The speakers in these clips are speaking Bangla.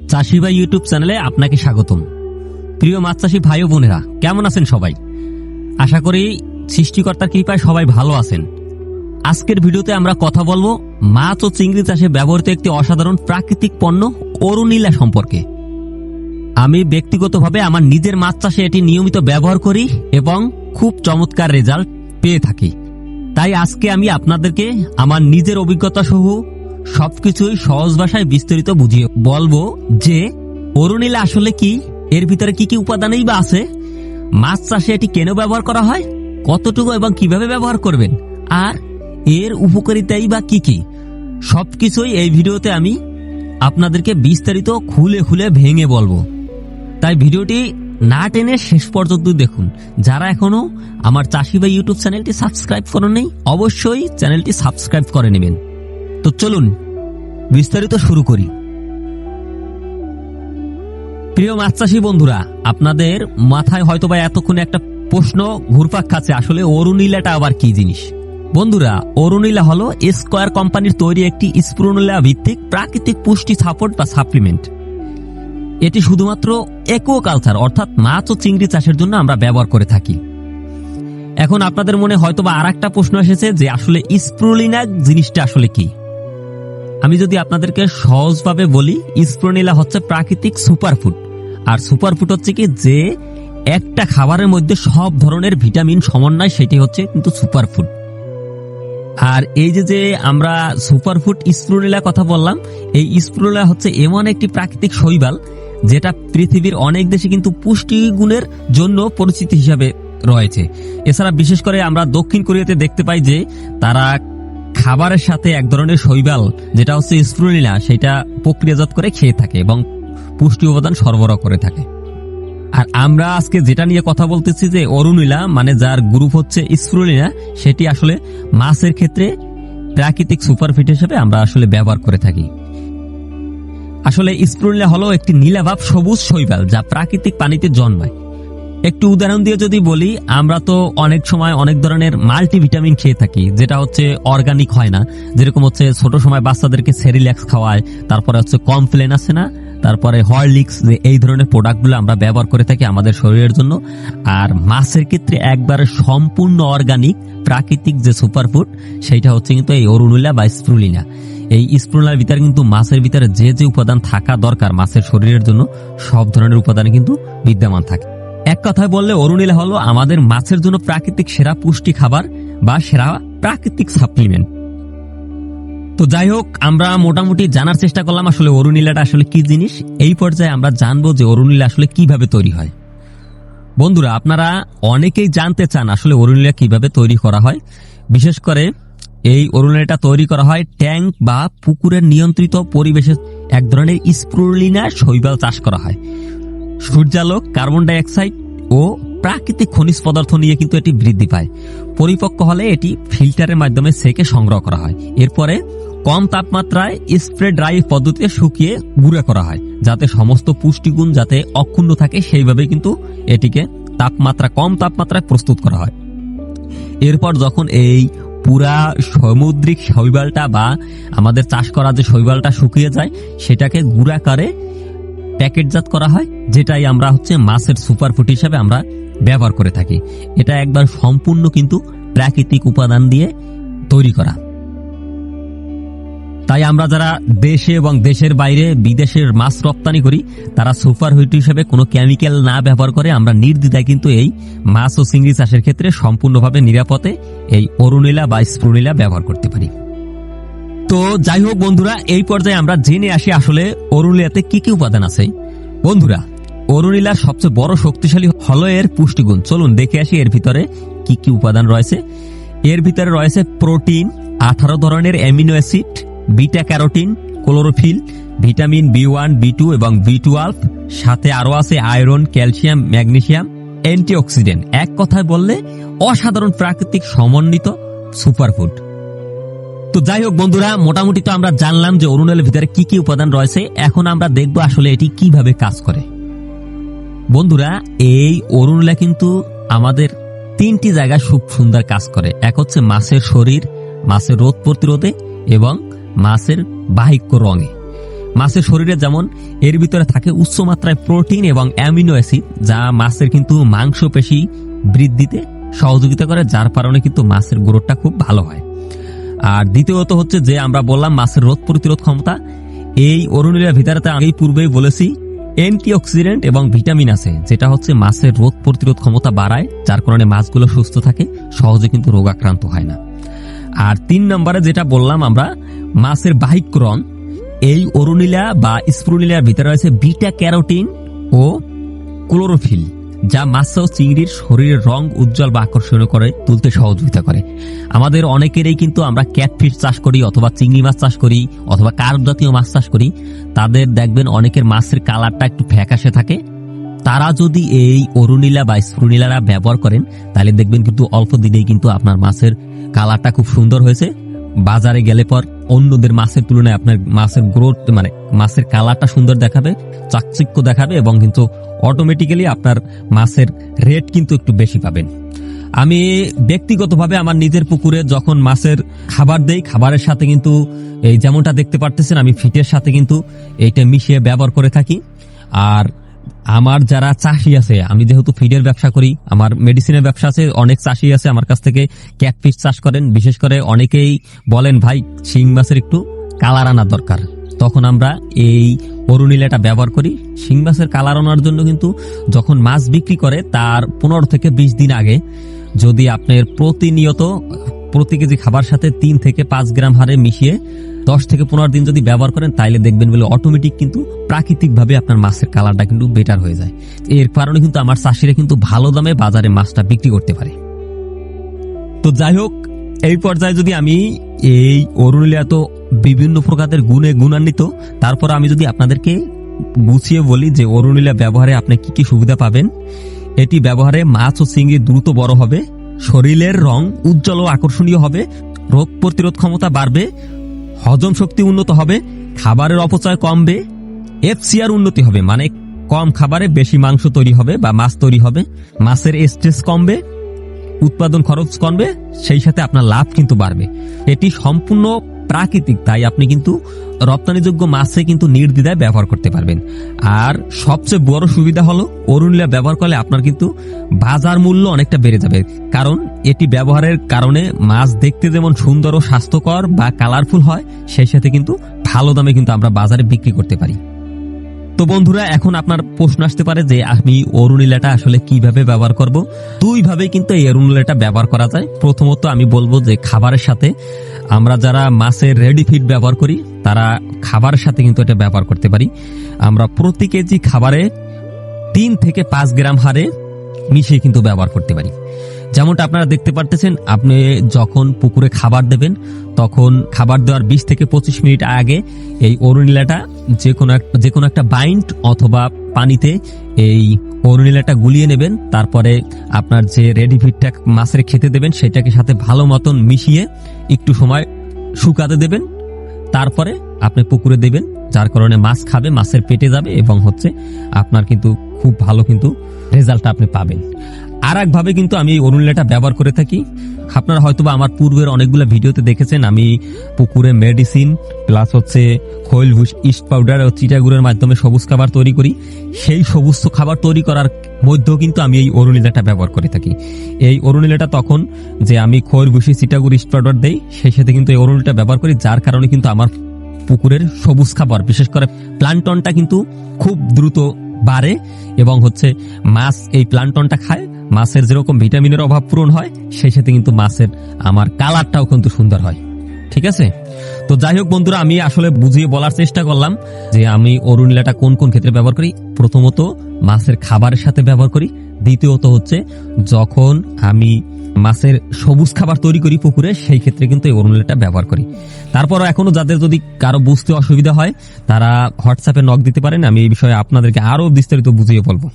চাষি ভাই ইউটিউব চ্যানেলে আপনাকে স্বাগতম। প্রিয় মাছ চাষি ভাই ও বোনেরা, কেমন আছেন সবাই? আশা করি সৃষ্টিকর্তার কৃপায় সবাই ভালো আছেন। আজকের ভিডিওতে আমরা কথা বলবো মাছ ও চিংড়ি চাষে ব্যবহৃত একটি অসাধারণ প্রাকৃতিক পণ্য অরুণিলা সম্পর্কে। আমি ব্যক্তিগতভাবে আমার নিজের মাছ চাষে এটি নিয়মিত ব্যবহার করি এবং খুব চমৎকার রেজাল্ট পেয়ে থাকি। তাই আজকে আমি আপনাদেরকে আমার নিজের অভিজ্ঞতা সহ সবকিছুই সহজ ভাষায় বিস্তারিত বুঝিয়ে বলবো যে অরুণিলা আসলে কি, এর ভিতরে কি কি উপাদানই বা আছে, মাছ চাষে এটি কেন ব্যবহার করা হয়, কতটুকু এবং কিভাবে ব্যবহার করবেন, আর এর উপকারিতাই বা কি কি, সবকিছুই এই ভিডিওতে আমি আপনাদেরকে বিস্তারিত খুলে খুলে ভেঙে বলবো। তাই ভিডিওটি না টেনে শেষ পর্যন্ত দেখুন। যারা এখনো আমার চাষি ভাই ইউটিউব চ্যানেলটি সাবস্ক্রাইব করেননি, অবশ্যই চ্যানেলটি সাবস্ক্রাইব করে নেবেন। তো চলুন বিস্তারিত শুরু করি। প্রিয় মাছ চাষী বন্ধুরা, আপনাদের মাথায় হয়তোবা এতক্ষণে একটা প্রশ্ন ঘুরপাক খাচ্ছে, আসলে অরুণিলাটা আবার কি জিনিস? বন্ধুরা, অরুণিলা হলো স্কয়ার কোম্পানির তৈরি একটি স্পিরুলিনা ভিত্তিক প্রাকৃতিক পুষ্টি সাপোর্ট বা সাপ্লিমেন্ট। এটি শুধুমাত্র অ্যাকুয়াকালচার অর্থাৎ মাছ ও চিংড়ি চাষের জন্য আমরা ব্যবহার করে থাকি। এখন আপনাদের মনে হয়তোবা আরেকটা প্রশ্ন এসেছে যে আসলে স্পিরুলিনা জিনিসটা আসলে কি। আমি যদি আপনাদেরকে সহজভাবে বলি, স্পিরুলিনা হচ্ছে প্রাকৃতিক সুপারফুড। আর সুপারফুড হচ্ছে কি, যে একটা খাবারের মধ্যে সব ধরনের ভিটামিন সমন্বয়, সেটি হচ্ছে কিন্তু সুপারফুড। আর এই যে আমরা সুপারফুড স্পিরুলিনা কথা বললাম, এই স্পিরুলিনা হচ্ছে এমন একটি প্রাকৃতিক শৈবাল যেটা পৃথিবীর অনেক দেশে কিন্তু পুষ্টিগুণের জন্য পরিচিত হিসাবে রয়েছে। এছাড়া বিশেষ করে আমরা দক্ষিণ কোরিয়াতে দেখতে পাই যে তারা খাবারের সাথে এক ধরনের শৈবাল যেটা হচ্ছে স্পিরুলিনা, সেটা প্রক্রিয়াজাত করে খেয়ে থাকে এবং পুষ্টি উপাদান সরবরাহ করে থাকে। আর আমরা আজকে যেটা নিয়ে কথা বলতেছি যে অরুণিলা, মানে যার গ্রুপ হচ্ছে স্পিরুলিনা, সেটি আসলে মাছের ক্ষেত্রে প্রাকৃতিক সুপারফুড হিসেবে আমরা আসলে ব্যবহার করে থাকি। আসলে স্পিরুলিনা হলো একটি নীলাভাব সবুজ শৈবাল যা প্রাকৃতিক পানিতে জন্মায়। একটু উদাহরণ দিয়ে যদি বলি, আমরা তো অনেক সময় অনেক ধরনের মাল্টিভিটামিন খেয়ে থাকি যেটা হচ্ছে অর্গানিক হয় না। যেরকম হচ্ছে ছোট সময় বাচ্চাদেরকে সেরিল্যাক্স খাওয়ায়, তারপরে হচ্ছে কমপ্লেন আছে না, তারপরে হরলিক্স, যে এই ধরনের প্রোডাক্টগুলো আমরা ব্যবহার করে থাকি আমাদের শরীরের জন্য। আর মাছের ক্ষেত্রে একবারে সম্পূর্ণ অর্গানিক প্রাকৃতিক যে সুপারফুড, সেইটা হচ্ছে কিন্তু এই অরুণিলা বা স্পিরুলিনা। এই স্পিরুলিনার ভিতরে কিন্তু মাছের ভিতরে যে যে উপাদান থাকা দরকার মাছের শরীরের জন্য, সব ধরনের উপাদান কিন্তু বিদ্যমান থাকে। এক কথায় বললে অরুণিলা হলো আমাদের মাছের জন্য প্রাকৃতিক সেরা পুষ্টি খাবার বা সেরা প্রাকৃতিক সাপ্লিমেন্ট। তো যাই হোক, আমরা মোটামুটি জানার চেষ্টা করলাম আসলে অরুণিলাটা আসলে কি জিনিস। এই পর্যায়ে আমরা জানবো যে অরুণিলা আসলে কিভাবে তৈরি হয়। বন্ধুরা, আপনারা অনেকেই জানতে চান আসলে অরুণিলা কিভাবে তৈরি করা হয়। বিশেষ করে এই অরুণিলাটা তৈরি করা হয় ট্যাঙ্ক বা পুকুরের নিয়ন্ত্রিত পরিবেশে এক ধরনের স্পিরুলিনা শৈবাল চাষ করা হয়। সূর্যালোক, কার্বন ডাই অক্সাইড ও প্রাকৃতিক খনিজ পদার্থ নিয়ে কিন্তু এটি বৃদ্ধি পায়। পরিপক্ক হলে এটি ফিল্টারের মাধ্যমে সেকে সংগ্রহ করা হয়। এরপরে কম তাপমাত্রায় স্প্রে ড্রাই পদ্ধতিতে শুকিয়ে গুঁড়া করা হয়, যাতে সমস্ত পুষ্টিগুণ যাতে অক্ষুণ্ণ থাকে, সেইভাবে কিন্তু এটিকে কম তাপমাত্রায় প্রস্তুত করা হয়। এরপর যখন এই পুরা সামুদ্রিক শৈবালটা বা আমাদের চাষ করা যে শৈবালটা শুকিয়ে যায়, সেটাকে গুঁড়া করে প্যাকেটজাত করা হয়, যেটাই আমরা হচ্ছে মাছের সুপারফুড হিসেবে আমরা ব্যবহার করে থাকি। এটা একবার সম্পূর্ণ কিন্তু প্রাকৃতিক উপাদান দিয়ে তৈরি করা। তাই আমরা যারা দেশে এবং দেশের বাইরে বিদেশের মাছ রপ্তানি করি, তারা সুপারফুড হিসেবে কোনো কেমিক্যাল না ব্যবহার করে আমরা নির্দ্বিধায় কিন্তু এই মাছ ও চিংড়ি চাষের ক্ষেত্রে সম্পূর্ণভাবে নিরাপদে এই অরুণিলা বা স্পিরুলিনা ব্যবহার করতে পারি। তো যাই হোক বন্ধুরা, এই পর্যায়ে আমরা জেনে আসি আসলে অরুণিলাতে কি কি উপাদান আছে। বন্ধুরা, অরুণিলার সবচেয়ে বড় শক্তিশালী হলো এর পুষ্টিগুণ। চলুন দেখে আসি এর ভিতরে কি কি উপাদান রয়েছে। এর ভিতরে রয়েছে প্রোটিন, 18 ধরনের amino acid, beta carotene, chlorophyll, vitamin B1, B2 এবং B12, সাথে আরো আছে আয়রন, ক্যালসিয়াম, ম্যাগনেসিয়াম, অ্যান্টিঅক্সিডেন্ট। এক কথায় বললে অসাধারণ প্রাকৃতিক সমন্বিত সুপারফুড। তো যাই হোক বন্ধুরা, মোটামুটি তো আমরা জানলাম যে অরুণিলার ভিতরে কি কি উপাদান রয়েছে। এখন আমরা দেখব আসলে এটি কিভাবে কাজ করে। বন্ধুরা, এই অরুণিলা কিন্তু আমাদের 3টি জায়গায় খুব সুন্দর কাজ করে। এক হচ্ছে মাছের শরীর, মাছের রোগ প্রতিরোধে এবং মাছের বাহিক্য রঙে। মাছের শরীরে যেমন এর ভিতরে থাকে উচ্চ মাত্রায় প্রোটিন এবং অ্যামিনো অ্যাসিড, যা মাছের কিন্তু মাংসপেশি বৃদ্ধিতে সহযোগিতা করে, যার কারণে কিন্তু মাছের গ্রোথটা খুব ভালো হয়। আর দ্বিতীয়ত হচ্ছে যে আমরা বললাম মাছের রোগ প্রতিরোধ ক্ষমতা। এই অরুণিলার ভিতরে আমি পূর্বেই বলেছি অ্যান্টিঅক্সিডেন্ট এবং ভিটামিন আছে, যেটা হচ্ছে মাছের রোগ প্রতিরোধ ক্ষমতা বাড়ায়, যার কারণে মাছগুলো সুস্থ থাকে, সহজে কিন্তু রোগাক্রান্ত হয় না। আর 3 নম্বরে যেটা বললাম আমরা মাছের বাহিকরণ, এই অরুণিলা বা স্পিরুলিনার ভিতরে রয়েছে বিটা ক্যারোটিন ও ক্লোরোফিল, যা মাছ ও চিংড়ির শরীরের রং উজ্জ্বল বা আকর্ষণীয় করে তুলতে সহযোগিতা করে। আমাদের অনেকেরই কিন্তু আমরা ক্যাটফিশ চাষ করি অথবা চিংড়ি মাছ চাষ করি অথবা কার্প জাতীয় মাছ চাষ করি, তাদের দেখবেন অনেকের মাছের কালারটা একটু ফ্যাকাশে থাকে। তারা যদি এই অরুণিলা বা স্পিরুলিনা ব্যবহার করেন তাহলে দেখবেন কিন্তু অল্প দিনেই কিন্তু আপনার মাছের কালারটা খুব সুন্দর হয়েছে। বাজারে গেলে পর অন্যদের মাছের তুলনায় আপনার মাছের গ্রোথ মানে মাছের কালারটা সুন্দর দেখাবে, চাকচিক্য দেখাবে এবং কিন্তু অটোমেটিক্যালি আপনার মাছের রেট কিন্তু একটু বেশি পাবেন। আমি ব্যক্তিগতভাবে আমার নিজের পুকুরে যখন মাছের খাবার দেই, খাবারের সাথে কিন্তু এই যেমনটা দেখতে পারতেছেন আমি ফিটের সাথে কিন্তু এইটা মিশিয়ে ব্যবহার করে থাকি। আর আমার যারা চাষি আছে, আমি যেহেতু ফিডের ব্যবসা করি, আমার মেডিসিনের ব্যবসা আছে, অনেক চাষি আছে আমার কাছ থেকে ক্যাটফিশ চাষ করেন। বিশেষ করে অনেকেই বলেন ভাই শিং মাছের একটু কালার আনা দরকার, তখন আমরা এই অরুণিলাটা ব্যবহার করি। শিং মাছের কালার আনার জন্য কিন্তু যখন মাছ বিক্রি করে তার 15 থেকে 20 দিন আগে যদি আপনার প্রতিনিয়ত প্রতি কেজি খাবার সাথে 3 থেকে 5 গ্রাম হারে মিশিয়ে 10 থেকে 15 দিন যদি ব্যবহার করেন তাইলে দেখবেন বলে অটোমেটিক কিন্তু প্রাকৃতিকভাবে আপনার মাছের কালারটা কিন্তু বেটার হয়ে যায়। এর কারণে কিন্তু আমার চাষিরা কিন্তু ভালো দামে বাজারে মাছটা বিক্রি করতে পারে। তো যাই হোক, এই পর্যায়ে যদি আমি এই অরুণিলা তো বিভিন্ন প্রকারের গুণে গুণান্বিত, তারপর আমি যদি আপনাদেরকে গুছিয়ে বলি যে অরুণিলা ব্যবহারে আপনি কি কি সুবিধা পাবেন। এটি ব্যবহারে মাছ ও চিংড়ি দ্রুত বড় হবে, শরীরের রং উজ্জ্বল ও আকর্ষণীয় হবে, রোগ প্রতিরোধ ক্ষমতা বাড়বে, হজম শক্তি উন্নত হবে, খাবারের অপচয় কমবে, এফসিআর উন্নতি হবে, মানে কম খাবারে বেশি মাংস তৈরি হবে বা মাছ তৈরি হবে, মাছের স্ট্রেস কমবে, উৎপাদন খরচ কমবে, সেই সাথে আপনার লাভ কিন্তু বাড়বে। এটি সম্পূর্ণ প্রাকৃতিক, তাই আপনি কিন্তু রপ্তানিযোগ্য মাছে কিন্তু নির্দ্বিধায় ব্যবহার করতে পারবেন। আর সবচেয়ে বড় সুবিধা হলো অরুণিলা ব্যবহার করলে আপনার কিন্তু বাজার মূল্য অনেকটা বেড়ে যাবে, কারণ এটি ব্যবহারের কারণে মাছ দেখতে যেমন সুন্দর ও স্বাস্থ্যকর বা কালারফুল হয়, সেই সাথে কিন্তু ভালো দামে কিন্তু আমরা বাজারে বিক্রি করতে পারি। তো বন্ধুরা, এখন আপনার প্রশ্ন আসতে পারে যে আমি অরুণিলাটা আসলে কিভাবে ব্যবহার করব। 2 ভাবে কিন্তু এই অরুণিলাটা ব্যবহার করা যায়। প্রথমত আমি বলবো যে খাবারের সাথে, আমরা যারা মাছের রেডি ফিড ব্যবহার করি তারা খাবারের সাথে কিন্তু এটা ব্যবহার করতে পারি। আমরা প্রতি কেজি খাবারে 3 থেকে 5 গ্রাম হারে মিশিয়ে কিন্তু ব্যবহার করতে পারি। যেমনটা আপনারা দেখতে পারতেছেন, আপনি যখন পুকুরে খাবার দেবেন তখন খাবার দেওয়ার 20 থেকে 25 মিনিট আগে এই অরুণিলাটা যে কোনো একটা বাইন্ড অথবা পানিতে এই অরুণিলাটা গুলিয়ে নেবেন। তারপরে আপনার যে রেডি ফিডটা মাছের খেতে দেবেন সেটাকে সাথে ভালো মতন মিশিয়ে একটু সময় শুকাতে দেবেন, তারপরে আপনি পুকুরে দেবেন, যার কারণে মাছ খাবে, মাছের পেটে যাবে এবং হচ্ছে আপনার কিন্তু খুব ভালো কিন্তু রেজাল্টটা আপনি পাবেন। আর একভাবে কিন্তু আমি এই অরুণিলাটা ব্যবহার করে থাকি। আপনারা হয়তোবা আমার পূর্বের অনেকগুলো ভিডিওতে দেখেছেন আমি পুকুরে মেডিসিন প্লাস হচ্ছে খৈল ভুষ, ইস্ট পাউডার ও চিটাগুড়ের মাধ্যমে সবুজ খাবার তৈরি করি। সেই সবুজ খাবার তৈরি করার মধ্যেও কিন্তু আমি এই অরুণিলাটা ব্যবহার করে থাকি। এই অরুণিলাটা তখন যে আমি খৈল ভুষি, চিটাগুড়, ইস্ট পাউডার দেই, সেই সাথে কিন্তু এই অরুণিলাটা ব্যবহার করি, যার কারণে কিন্তু আমার পুকুরের সবুজ খাবার বিশেষ করে প্লান্টনটা কিন্তু খুব দ্রুত বাড়ে এবং হচ্ছে মাছ এই প্লান্টনটা খায়, মাছের যেরকম ভিটামিনের অভাব পূরণ হয়, সেই সাথে কিন্তু মাছের আমার কালারটাও কিন্তু সুন্দর হয়। ঠিক আছে, তো যাই হোক বন্ধুরা, আমি আসলে বুঝিয়ে বলার চেষ্টা করলাম যে আমি অরুণিলাটা কোন কোন ক্ষেত্রে ব্যবহার করি। প্রথমত মাছের খাবারের সাথে ব্যবহার করি, দ্বিতীয়ত হচ্ছে যখন আমি মাছের সবুজ খাবার তৈরি করি পুকুরে, সেই ক্ষেত্রে কিন্তু এই অরুণিলাটা ব্যবহার করি। তারপরও এখনো যাদের যদি কারো বুঝতে অসুবিধা হয় তারা হোয়াটসঅ্যাপে নক দিতে পারেন, আমি এই বিষয়ে আপনাদেরকে আরো বিস্তারিত বুঝিয়ে বলবো।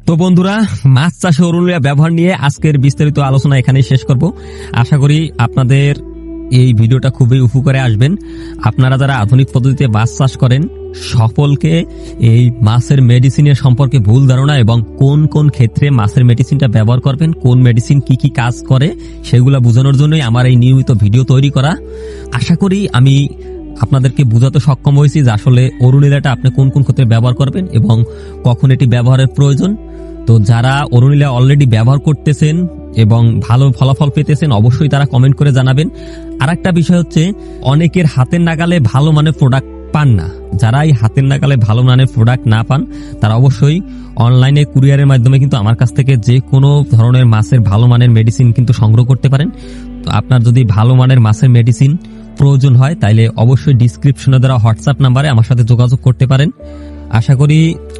তো বন্ধুরা, মাছ চাষে অরুণিলা ব্যবহার নিয়ে আজকের বিস্তারিত আলোচনা এখানেই শেষ করব। আশা করি আপনাদের এই ভিডিওটা খুবই উপকারে আসবেন। আপনারা যারা আধুনিক পদ্ধতিতে মাছ চাষ করেন সকলকে এই মাছের মেডিসিনের সম্পর্কে ভুল ধারণা এবং কোন কোন ক্ষেত্রে মাছের মেডিসিনটা ব্যবহার করবেন, কোন মেডিসিন কি কি কাজ করে সেগুলা বোঝানোর জন্যই আমার এই নিয়মিত ভিডিও তৈরি করা। আশা করি আমি আপনাদেরকে বোঝাতে সক্ষম হয়েছি যে আসলে অরুণিলাটা আপনি কোন কোন ক্ষেত্রে ব্যবহার করবেন এবং কখন এটি ব্যবহারের প্রয়োজন। তো যারা অরুণিলা অলরেডি ব্যবহার করতেছেন এবং ভালো ফলাফল পেতেছেন অবশ্যই তারা কমেন্ট করে জানাবেন। আর একটা বিষয় হচ্ছে, অনেকের হাতের নাগালে ভালো মানের প্রোডাক্ট পান না। যারা এই হাতের নাগালে ভালো মানের প্রোডাক্ট না পান তারা অবশ্যই অনলাইনে কুরিয়ারের মাধ্যমে কিন্তু আমার কাছ থেকে যে কোনো ধরনের মাছের ভালো মানের মেডিসিন কিন্তু সংগ্রহ করতে পারেন। তো আপনার যদি ভালো মানের মাছের মেডিসিন প্রয়োজন হয় তাহলে অবশ্যই ডিসক্রিপশনে দেওয়া হোয়াটসঅ্যাপ নাম্বারে আমার সাথে যোগাযোগ করতে পারেন। আশা করি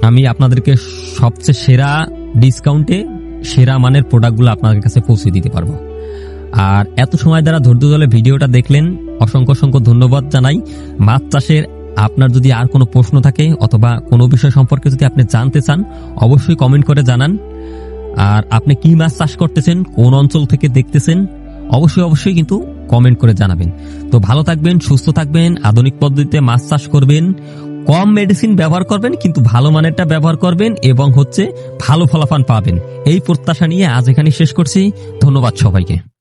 আমি আপনাদেরকে সবচেয়ে সেরা ডিসকাউন্টে সেরা মানের প্রোডাক্টগুলো আপনাদের কাছে পৌঁছে দিতে পারবো। আর এত সময় দ্বারা ধৈর্য ধরে ভিডিওটা দেখলেন, অসংখ্য অসংখ্য ধন্যবাদ জানাই। মাছ চাষের আপনার যদি আর কোনো প্রশ্ন থাকে অথবা কোনো বিষয় সম্পর্কে যদি আপনি জানতে চান অবশ্যই কমেন্ট করে জানান। আর আপনি কি মাছ চাষ করতেছেন, কোন অঞ্চল থেকে দেখতেছেন অবশ্যই কিন্তু কমেন্ট করে জানাবেন। তো ভালো থাকবেন, সুস্থ থাকবেন, আধুনিক পদ্ধতিতে মাছ চাষ করবেন, কম মেডিসিন ব্যবহার করবেন কিন্তু ভালো মানেরটা ব্যবহার করবেন এবং ভালো ফলাফল পাবেন। এই প্রত্যাশা নিয়ে আজ এখানে শেষ করছি। ধন্যবাদ সবাইকে।